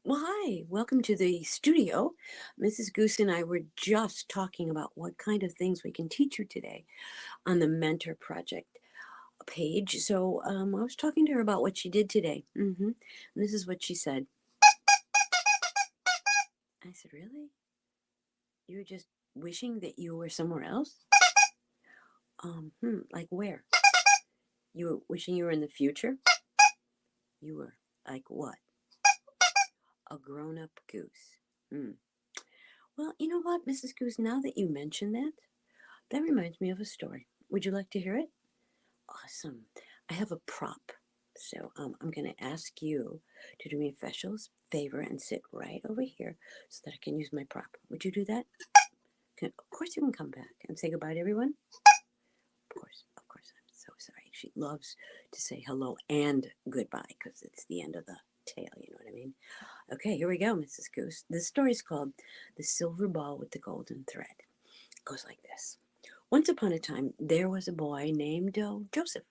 Well, hi, welcome to the studio. Mrs. Goose and I were just talking about what kind of things we can teach you today on the Mentor Project page. I was talking to her about what she did today. And this is what she said. I said, "Really? You were just wishing that you were somewhere else? Like where? You were wishing you were in the future? You were like what? A grown up goose. Hmm. Well, you know what, Mrs. Goose, now that you mention that, that reminds me of a story. Would you like to hear it? Awesome. I have a prop. I'm going to ask you to do me a special favor and sit right over here so that I can use my prop. Would you do that? Of course, you can come back and say goodbye to everyone. Of course, of course. I'm so sorry. She loves to say hello and goodbye because it's the end of the tale. You know what I mean? Okay, here we go, Mrs. Goose. This story is called The Silver Ball with the Golden Thread. It goes like this. Once upon a time, there was a boy named Joseph.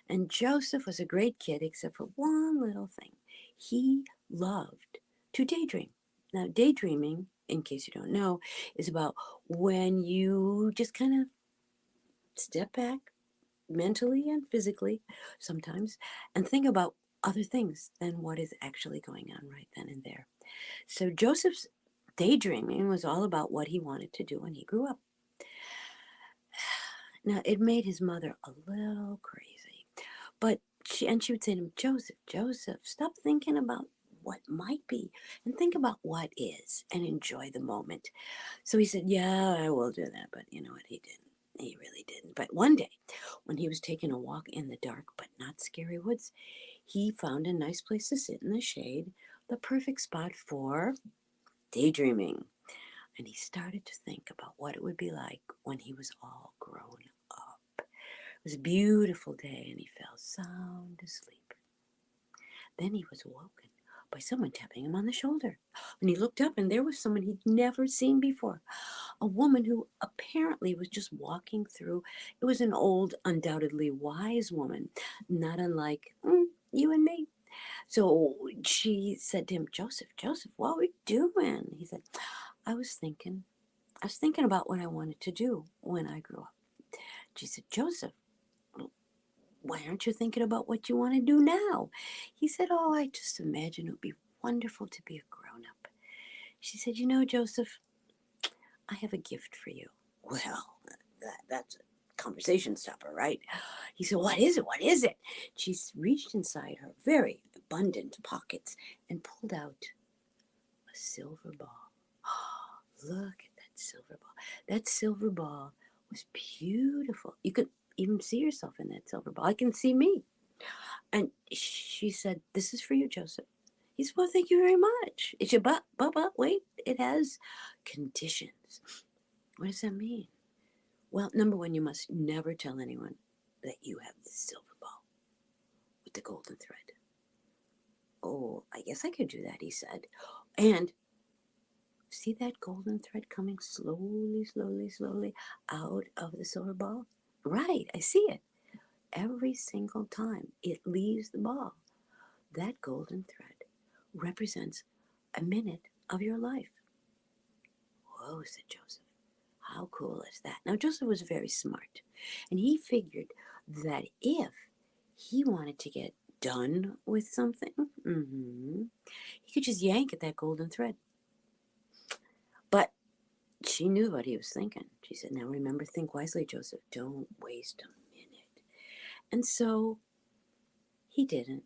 And Joseph was a great kid, except for one little thing. He loved to daydream. Now, daydreaming, in case you don't know, is about when you just kind of step back mentally and physically sometimes and think about other things than what is actually going on right then and there. So, Joseph's daydreaming was all about what he wanted to do when he grew up. Now, it made his mother a little crazy. But she would say to him, Joseph, Joseph, stop thinking about what might be and think about what is and enjoy the moment. So he said, yeah, I will do that. But you know what? He didn't. He really didn't. But one day, when he was taking a walk in the dark but not scary woods, he found a nice place to sit in the shade, the perfect spot for daydreaming. And he started to think about what it would be like when he was all grown up. It was a beautiful day and he fell sound asleep. Then he was awoken by someone tapping him on the shoulder. And he looked up and there was someone he'd never seen before. A woman who apparently was just walking through. It was an old, undoubtedly wise woman, not unlike you and me. So she said to him, Joseph, Joseph, what are we doing? He said, I was thinking. I was thinking about what I wanted to do when I grew up. She said, Joseph, why aren't you thinking about what you want to do now? He said, oh, I just imagine it would be wonderful to be a grown up. She said, you know, Joseph, I have a gift for you. Well, that's a conversation stopper, right? He said, what is it? What is it? She reached inside her very abundant pockets and pulled out a silver ball. Look at that silver ball. That silver ball was beautiful. You could even see yourself in that silver ball. I can see me. And she said, this is for you, Joseph. He said, well, thank you very much. It said, but, wait, it has conditions. What does that mean? Well, number one, you must never tell anyone that you have the silver ball with the golden thread. Oh, I guess I could do that, he said. And see that golden thread coming slowly, slowly, slowly out of the silver ball? Right, I see it. Every single time it leaves the ball, that golden thread represents a minute of your life. Whoa, said Joseph. How cool is that? Now, Joseph was very smart, and he figured that if he wanted to get done with something, he could just yank at that golden thread. But she knew what he was thinking. She said, now remember, think wisely, Joseph. Don't waste a minute. And so he didn't.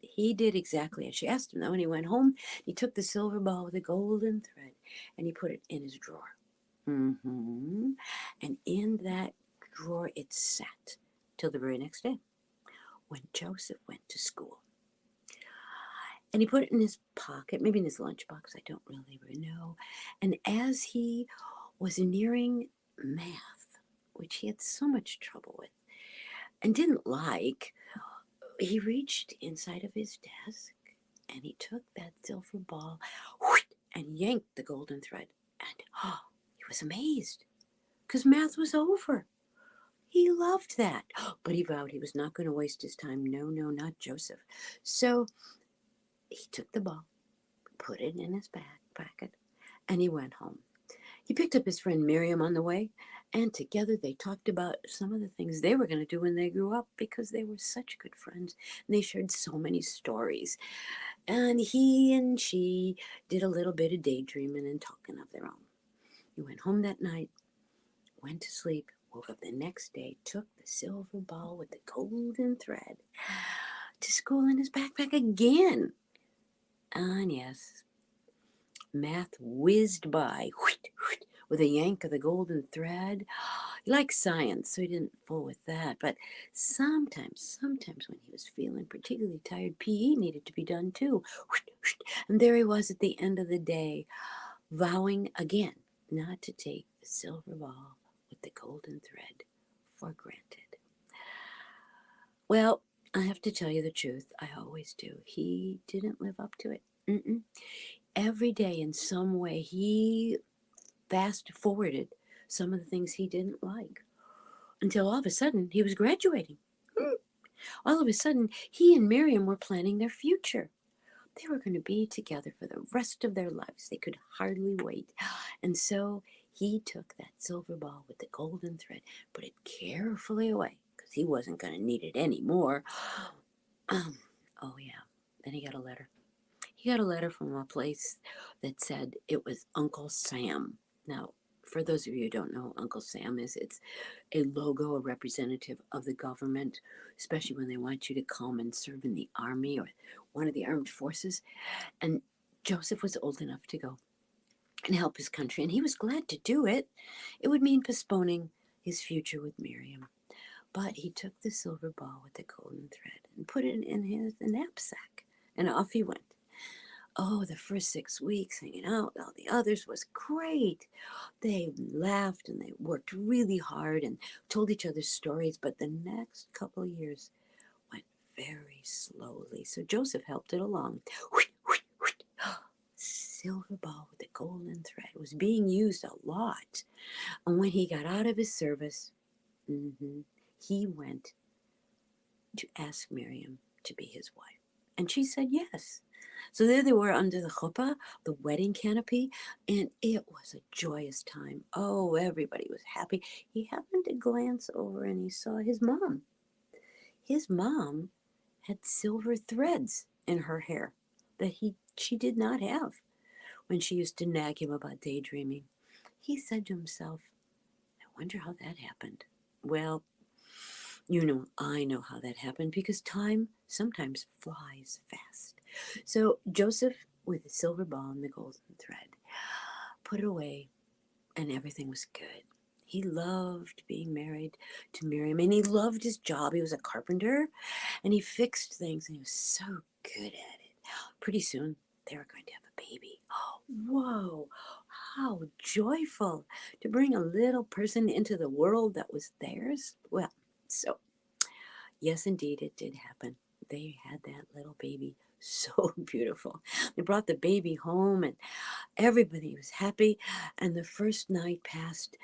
He did exactly as she asked him. Now, when he went home, he took the silver ball with the golden thread and he put it in his drawer. And in that drawer, it sat till the very next day when Joseph went to school. And he put it in his pocket, maybe in his lunchbox, I don't really know. And as he was nearing math, which he had so much trouble with and didn't like, he reached inside of his desk and he took that silver ball and yanked the golden thread. And he was amazed because math was over. He loved that. But he vowed he was not going to waste his time. No, no, not Joseph. So he took the ball put it in his back pocket, and he went home. He picked up his friend Miriam on the way, and together they talked about some of the things they were going to do when they grew up because they were such good friends and they shared so many stories. And he and she did a little bit of daydreaming and talking of their own. He went home that night, went to sleep, woke up the next day, took the silver ball with the golden thread to school in his backpack again. And yes, math whizzed by with a yank of the golden thread. He liked science, so he didn't fool with that. But sometimes when he was feeling particularly tired, PE needed to be done too. And there he was at the end of the day, vowing again not to take the silver ball with the golden thread for granted. Well, I have to tell you the truth. I always do. He didn't live up to it. Mm-mm. Every day, in some way, he fast forwarded some of the things he didn't like until all of a sudden he was graduating. All of a sudden, he and Miriam were planning their future. They were going to be together for the rest of their lives. They could hardly wait. And so he took that silver ball with the golden thread, put it carefully away because he wasn't going to need it anymore. Oh, yeah. Then he got a letter. He got a letter from a place that said it was Uncle Sam. Now, for those of you who don't know who Uncle Sam is, it's a logo, a representative of the government, especially when they want you to come and serve in the army or one of the armed forces. And Joseph was old enough to go and help his country, and he was glad to do it. It would mean postponing his future with Miriam. But he took the silver ball with the golden thread and put it in his knapsack, and off he went. Oh, the first 6 weeks hanging out with all the others was great. They laughed and they worked really hard and told each other stories, but the next couple of years went very slowly. So Joseph helped it along. Silver ball with the golden thread was being used a lot. And when he got out of his service, he went to ask Miriam to be his wife. And she said yes. So there they were under the chuppah, the wedding canopy, and it was a joyous time. Oh, everybody was happy. He happened to glance over and he saw his mom. His mom had silver threads in her hair that she did not have when she used to nag him about daydreaming. He said to himself, I wonder how that happened. Well, I know how that happened because time sometimes flies fast. So Joseph, with the silver ball and the golden thread, put it away, and everything was good. He loved being married to Miriam, and he loved his job. He was a carpenter, and he fixed things, and he was so good at it. Pretty soon, they were going to have a baby. Oh, whoa, how joyful to bring a little person into the world that was theirs. Well, so yes, indeed, it did happen. They had that little baby. So beautiful. They brought the baby home and everybody was happy. And the first night passed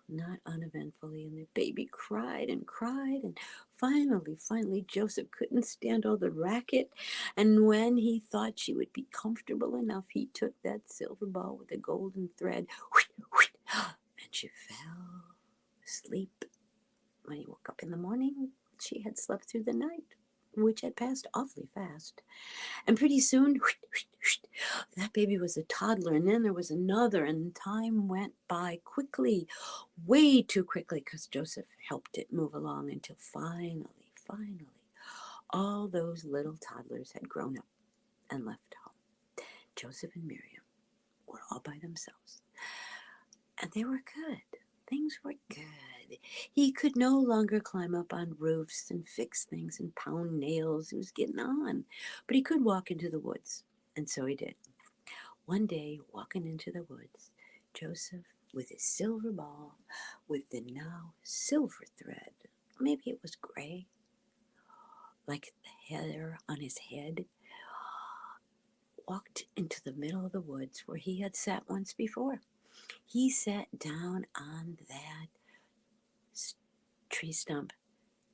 not uneventfully. And the baby cried and cried. And finally, Joseph couldn't stand all the racket. And when he thought she would be comfortable enough, he took that silver ball with the golden thread and she fell asleep. When he woke up in the morning, she had slept through the night, which had passed awfully fast. And pretty soon, that baby was a toddler, and then there was another, and time went by quickly, way too quickly, because Joseph helped it move along until finally, all those little toddlers had grown up and left home. Joseph and Miriam were all by themselves, and they were good. Things were good. He could no longer climb up on roofs and fix things and pound nails. He was getting on. But he could walk into the woods, and so he did. One day, walking into the woods, Joseph, with his silver ball, with the now silver thread, maybe it was gray, like the hair on his head, walked into the middle of the woods where he had sat once before. He sat down on that tree stump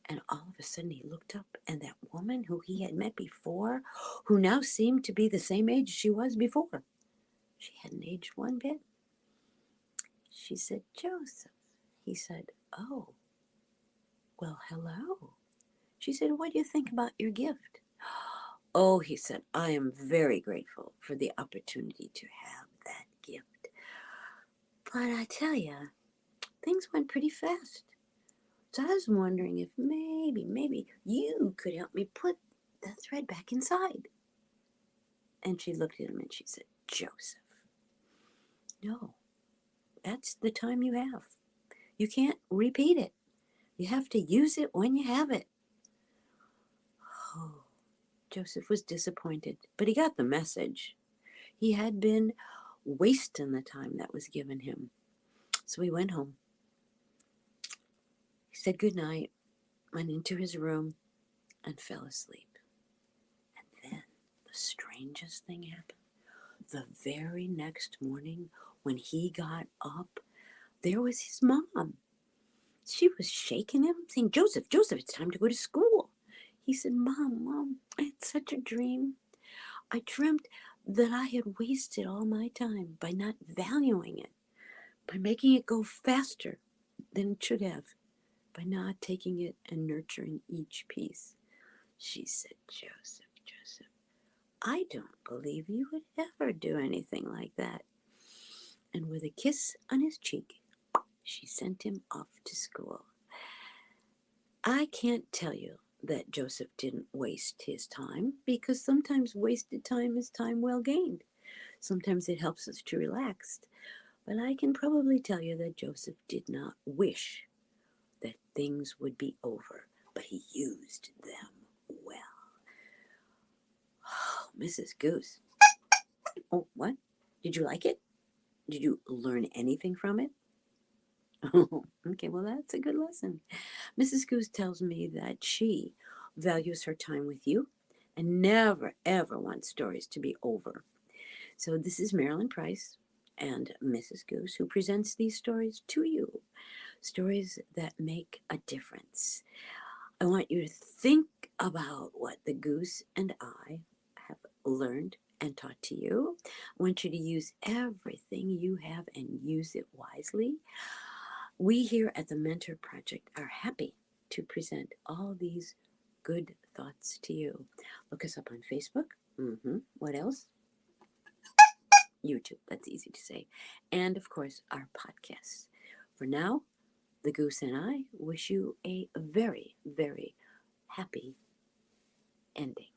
And all of a sudden he looked up, and that woman who he had met before, who now seemed to be the same age she was before, she hadn't aged one bit. She said, "Joseph." He said, "Oh, well, hello." She said, "What do you think about your gift?" "Oh," he said, "I am very grateful for the opportunity to have that gift. But I tell you, things went pretty fast. So I was wondering if maybe you could help me put the thread back inside." And she looked at him and she said, "Joseph, no, that's the time you have. You can't repeat it. You have to use it when you have it." Oh, Joseph was disappointed, but he got the message. He had been wasting the time that was given him. So he went home. He said goodnight, went into his room, and fell asleep. And then the strangest thing happened. The very next morning, when he got up, there was his mom. She was shaking him, saying, "Joseph, Joseph, it's time to go to school." He said, Mom, I had such a dream. I dreamt that I had wasted all my time by not valuing it, by making it go faster than it should have, by not taking it and nurturing each piece." She said, "Joseph, Joseph, I don't believe you would ever do anything like that." And with a kiss on his cheek, she sent him off to school. I can't tell you that Joseph didn't waste his time, because sometimes wasted time is time well gained. Sometimes it helps us to relax. But I can probably tell you that Joseph did not wish that things would be over, but he used them well. Oh, Mrs. Goose. Oh, what? Did you like it? Did you learn anything from it? Oh, okay, well, that's a good lesson. Mrs. Goose tells me that she values her time with you and never, ever wants stories to be over. So this is Marilyn Price and Mrs. Goose who presents these stories to you, stories that make a difference. I want you to think about what the goose and I have learned and taught to you. I want you to use everything you have and use it wisely. We here at the Mentor Project are happy to present all these good thoughts to you. Look us up on Facebook. What else? YouTube. That's easy to say. And of course, our podcasts. For now, the goose and I wish you a very, very happy ending.